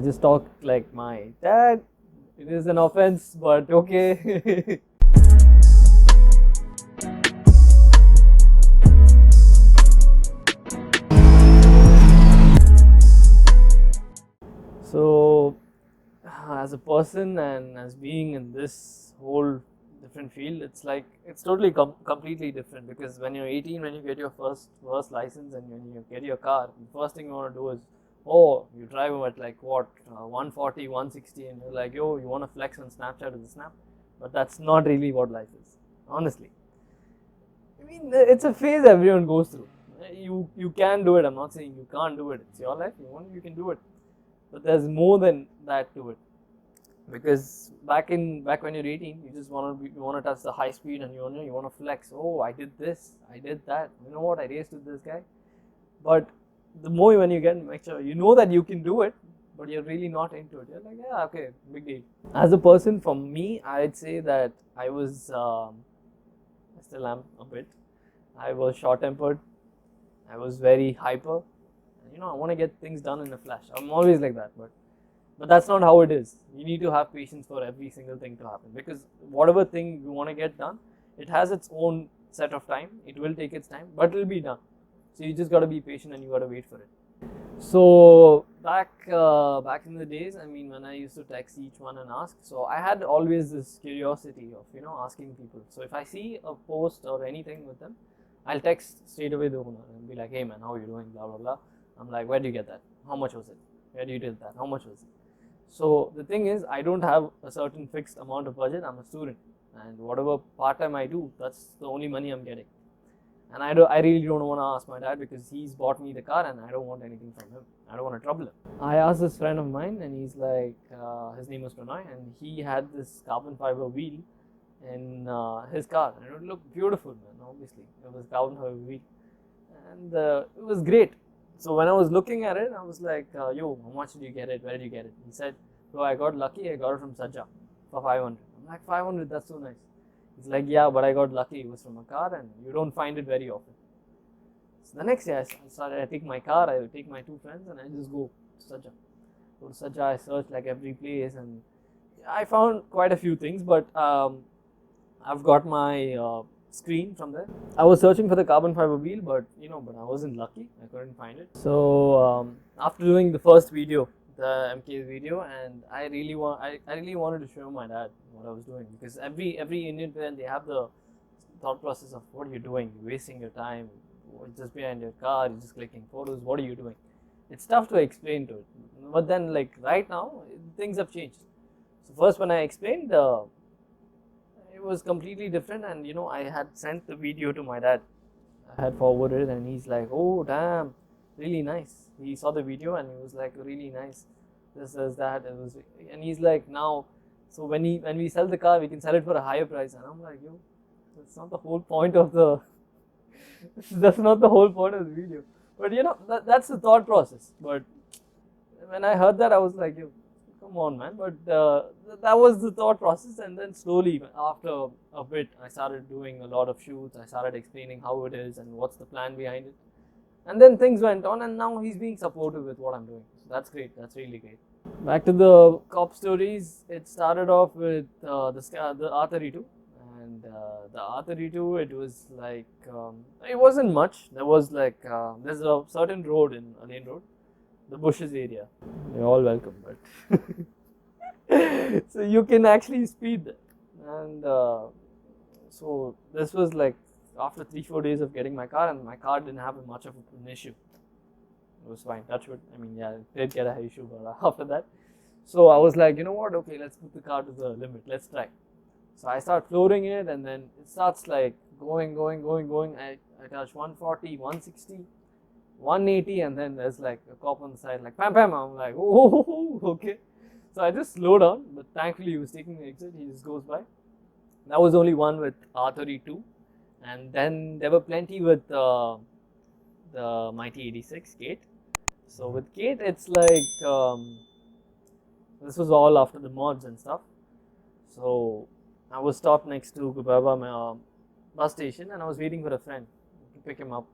just talked like my dad. It is an offense, but okay. So, as a person and as being in this whole different field, it's like it's totally completely different, because when you're 18, when you get your first license and when you get your car, the first thing you want to do is, oh, you drive at like what, 140, 160, and you're like, yo, you want to flex on Snapchat with the snap. But that's not really what life is, honestly. I mean, it's a phase everyone goes through. You can do it. I'm not saying you can't do it. It's your life. You can do it. But there's more than that to it. Because back when you're 18, you just want to touch the high speed, and you want to flex. Oh, I did this, I did that. You know what? I raced with this guy. But the more when you get mature, you know that you can do it, but you're really not into it. You're like, yeah, okay, big deal. As a person, for me, I'd say that I was, I still am a bit. I was short-tempered. I was very hyper. I want to get things done in a flash. I'm always like that, but that's not how it is. You need to have patience for every single thing to happen, because whatever thing you want to get done, it has its own set of time. It will take its time, but it will be done. So you just got to be patient and you got to wait for it. So back in the days, I mean, when I used to text each one and ask, so I had always this curiosity of asking people. So if I see a post or anything with them, I'll text straight away the owner and be like, hey man, how are you doing, blah blah blah. I'm like, where do you get that? How much was it? Where do you did that? How much was it? So the thing is, I don't have a certain fixed amount of budget. I'm a student, and whatever part time I do, that's the only money I'm getting. And I really don't want to ask my dad, because he's bought me the car and I don't want anything from him. I don't want to trouble him. I asked this friend of mine, and he's like, his name was Pranay, and he had this carbon fiber wheel in his car, and it looked beautiful, man. Obviously, it was carbon fiber wheel, and it was great. So when I was looking at it, I was like, yo, how much did you get it? Where did you get it? He said, bro, I got lucky. I got it from Sajja for 500. I'm like, 500? That's so nice. He's like, yeah, but I got lucky. It was from a car, and you don't find it very often. So the next day, I take my car, I take my two friends, and I just go to Sajja. Go to Sajja, I searched like every place, and I found quite a few things, but I've got my screen from there. I was searching for the carbon fiber wheel, but I wasn't lucky. I couldn't find it. So after doing the first video, the MK video, and I really wanted to show my dad what I was doing, because every Indian parent, they have the thought process of, what are you doing? You're wasting your time. You're just behind your car. You're just clicking photos. What are you doing? It's tough to explain to it. But then, like right now, things have changed. So first, when I explained, it was completely different, and I had sent the video to my dad. I had forwarded, and he's like, oh damn, really nice. He saw the video and he was like, really nice, this is that. It was, and he's like, now, so when we sell the car, we can sell it for a higher price. And I'm like, yo, that's not the whole point of the that's not the whole point of the video. But that's the thought process. But when I heard that, I was like, yo, come on, man. But that was the thought process, and then slowly, after a bit, I started doing a lot of shoots. I started explaining how it is and what's the plan behind it, and then things went on, and now he's being supportive with what I'm doing. So that's great. That's really great. Back to the cop stories. It started off with the R32, and the R32. It was like it wasn't much. There was like there's a certain road in Lane Road, the bushes area. You're all welcome, but so you can actually speed there. And so this was like after 3-4 days of getting my car, and my car didn't have much of an issue. It was fine, touch wood. I mean, yeah, it did get an issue, but after that, so I was like, you know what? Okay, let's put the car to the limit. Let's try. So I start flooring it, and then it starts like going. I touch 140, 160. 180, and then there's like a cop on the side, like pam pam. I'm like, oh, okay. So I just slow down, but thankfully he was taking the exit. He just goes by. That was only one with R32, and then there were plenty with the Mighty 86 Gate. So with Gate, it's like this was all after the mods and stuff. So I was stopped next to Kubaba bus station, and I was waiting for a friend to pick him up.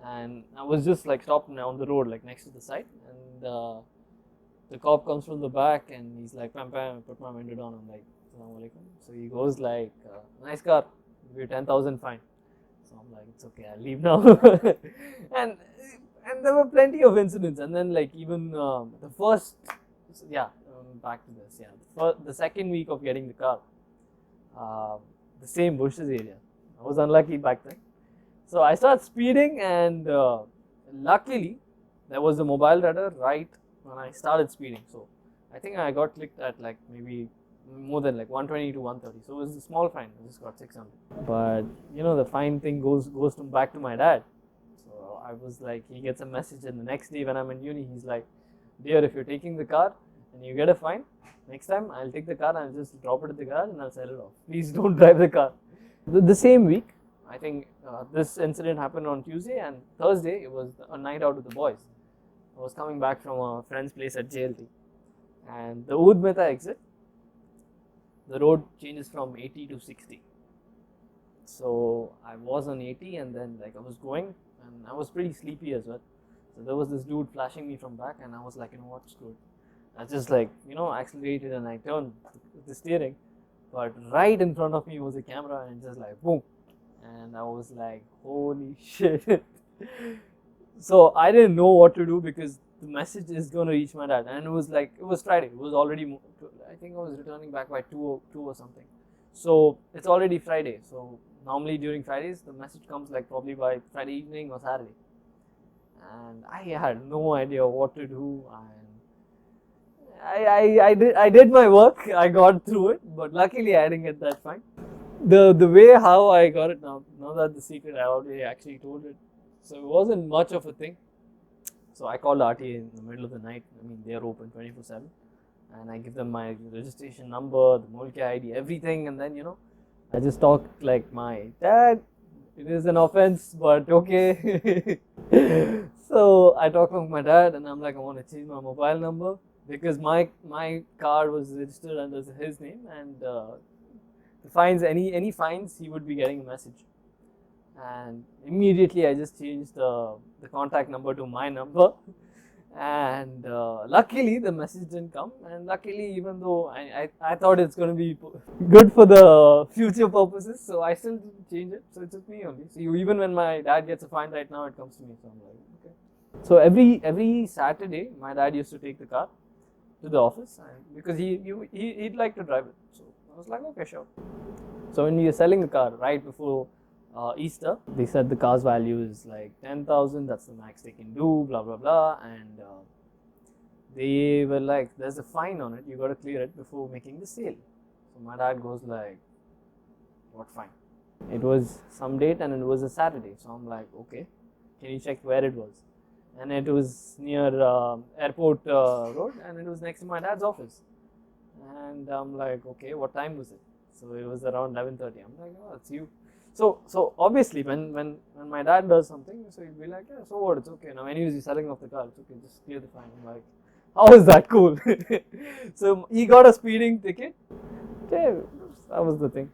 And I was just like stopped on the road, like next to the site, and the cop comes from the back and he's like, pam pam, put my window down. I'm like, Assalamu alaikum. So he goes like, nice car, give you 10,000 fine. So I'm like, it's okay, I'll leave now. and and there were plenty of incidents. And then like even the first, yeah, back to this, yeah, the second week of getting the car, the same bushes area. I was unlucky back then. So I started speeding, and luckily there was a mobile radar right when I started speeding. So I think I got clicked at like maybe more than like 120 to 130. So it was a small fine. I just got 600. But you know, the fine thing goes back to my dad. So I was like, he gets a message, and the next day when I'm in uni, he's like, dear, if you're taking the car and you get a fine, next time I'll take the car and I'll just drop it at the garage and I'll sell it off. Please don't drive the car. The same week, I think this incident happened on Tuesday, and Thursday it was a night out with the boys. I was coming back from a friend's place at JLT, and the Oud Mehta exit, the road changes from 80 to 60. So I was on 80, and then like I was going, and I was pretty sleepy as well. So there was this dude flashing me from back, and I was like, you know what, screw it. I just like, you know, accelerated and I turned the steering, but right in front of me was a camera, and just like boom, and I was like, holy shit. So I didn't know what to do, because the message is going to reach my dad, and it was Friday. It was already, I think I was returning back by 2 or something. So it's already Friday. So normally during Fridays the message comes like probably by Friday evening or Saturday, and I had no idea what to do. And I did my work. I got through it, but luckily I didn't get that fine. The way how I got it now that the secret, I already actually told it. So it wasn't much of a thing. So I called RTA in the middle of the night. I mean, they're open 24/7, and I give them my registration number, the Mulki ID, everything, and then, you know, I just talk like, my dad, it is an offense, but okay. So I talk with my dad, and I'm like, I want to change my mobile number, because my car was registered under his name, and the fines, any fines, he would be getting a message. And immediately I just changed the contact number to my number, and luckily the message didn't come. And luckily, even though I thought it's going to be good for the future purposes, so I still didn't change it. So it's with me only. So even when my dad gets a fine right now, it comes to me. So I'm like, okay. So every Saturday my dad used to take the car to the office, and because he'd like to drive it. So I was like, okay, sure. So when we were selling the car right before Easter, they said the car's value is like 10,000, that's the max they can do, blah blah blah, and they were like, there's a fine on it, you got to clear it before making the sale. So my dad goes like, what fine? It was some date, and it was a Saturday. So I'm like, okay, can you check where it was? And it was near Airport Road, and it was next to my dad's office. And I'm like, okay, what time was it? So it was around 11:30. I'm like, oh, it's you. So obviously when my dad does something, so he'll be like, yeah, so what, it's okay. Now anyways, you're selling off the car, it's okay, just clear the fine. I'm like, how is that cool? So he got a speeding ticket. Okay, that was the thing.